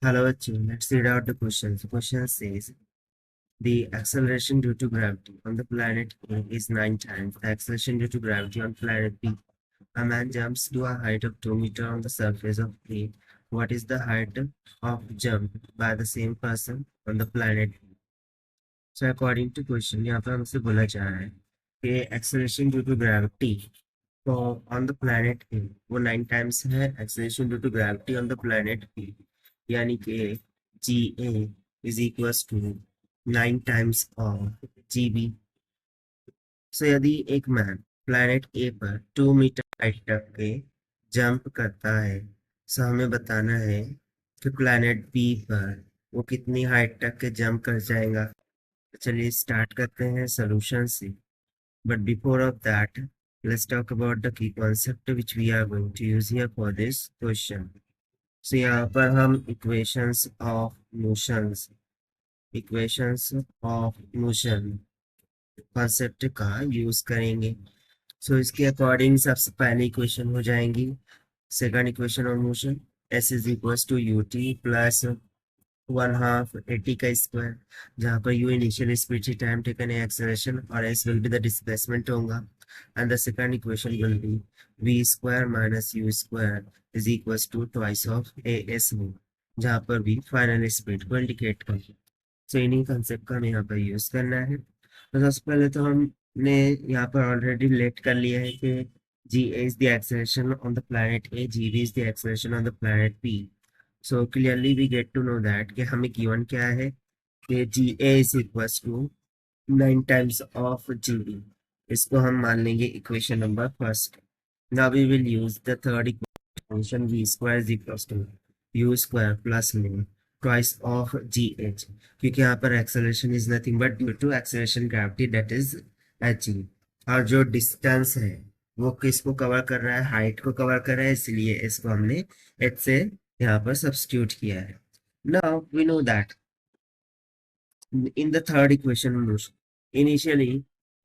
Hello, children. Let's read out the question. The question says the acceleration due to gravity on the planet A is 9 times the acceleration due to gravity on planet B. A man jumps to a height of 2 meters on the surface of A. What is the height of jump by the same person on the planet B? So according to question, यहाँ पर हमसे बोला जा रहा है कि acceleration due to gravity तो on the planet A वो 9 times है acceleration due to gravity on the planet B, यानी कि GA is equals to 9 times of GB. सो यदि एक मैन प्लैनेट ए पर 2 मीटर हाइट तक के जंप करता है, सो हमें बताना है कि प्लैनेट बी पर वो कितनी हाइट तक के जंप कर जाएगा। तो चलिए स्टार्ट करते हैं सोल्यूशन से। But before of that, let's talk about the key concept which we are going to use here for this question. So यहाँ पर हम equations of motion कॉन्सेप्ट का यूज करेंगे। सो इसके अकॉर्डिंग सबसे पहले इक्वेशन हो जाएंगी second equation of motion s is equals to u t plus 1/2 80 का स्क्वायर, जहाँ पर यू इनिशियल स्पीड से टाइम टेकन है एक्सेलरेशन और s will be the displacement होगा। And the second equation will be v square minus u square is equals to twice of a s v, जहाँ पर भी final speed को indicate करें। सो इन्हीं कंसेप्ट का हमें यहाँ पर यूज करना है। तो सबसे पहले तो हमने यहाँ पर ऑलरेडी रिलेट कर लिया है कि g a is the acceleration on the planet a, g b is the acceleration on the planet b. So clearly we get to know that कि हमें गिवन क्या है कि g a is equals to 9 times of g b. इसको हम मान लेंगे equation number first. Now we will use the third equation v square is equals to u square plus में twice of gh, क्योंकि यहाँ पर acceleration is nothing but due to acceleration gravity that is h। और जो distance है वो किसको cover कर रहा है, हाइट को कवर कर रहा है, इसलिए इसको हमने h से यहाँ पर सब्स्टिट्यूट किया है। Now we know that in the third equation motion initially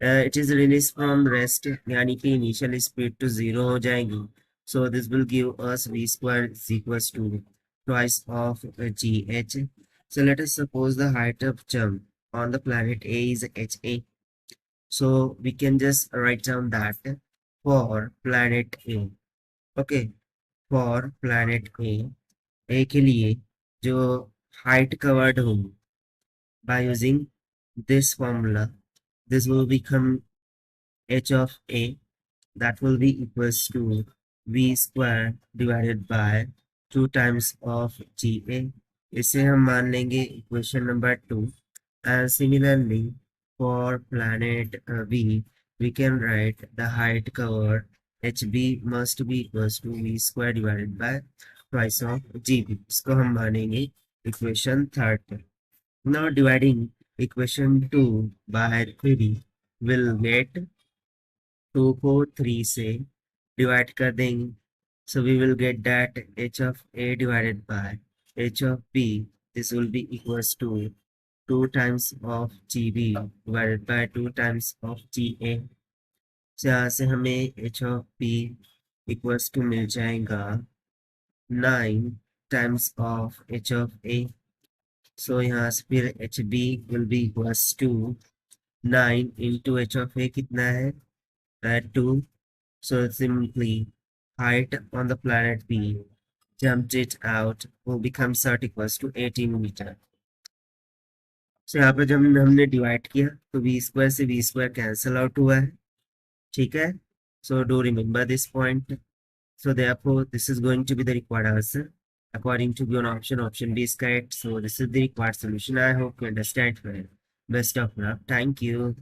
it is released from rest, यानी कि initial speed to 0 हो जाएगी। So this will give us v square is equals to twice of gh. So let us suppose the height of jump on the planet A is ha. So we can just write down that for planet A, okay, for planet A के लिए जो height covered होगी by using this formula, this will become h of a, that will be equals to v square divided by 2 times of ga. इसे हम मान लेंगे equation number 2। and similarly for planet b we can write the height covered hb must be equals to v square divided by twice of gb। इसको हम मानेंगे equation third. Now dividing equation 2 by 3 will get 2 को 3 से divide कर देंगे। So we will get that h of a divided by h of b, this will be equals to 2 times of gb divided by 2 times of ga। so यहाँ से हमें h of b equals to मिल जाएगा 9 times of h of a। so यहाँ से फिर h b will be equals to 9 into h of a कितना है 2। so simply height on the planet B jumped it out will become sort equals to 18 meter। so यहाँ पर जब हमने divide किया तो v स्क्वायर से v स्क्वायर कैंसिल आउट हुआ है, ठीक है। so do remember this point। so therefore this is going to be the required answer according to given option B is correct। so this is the required solution। I hope you understand well। best of luck, thank you।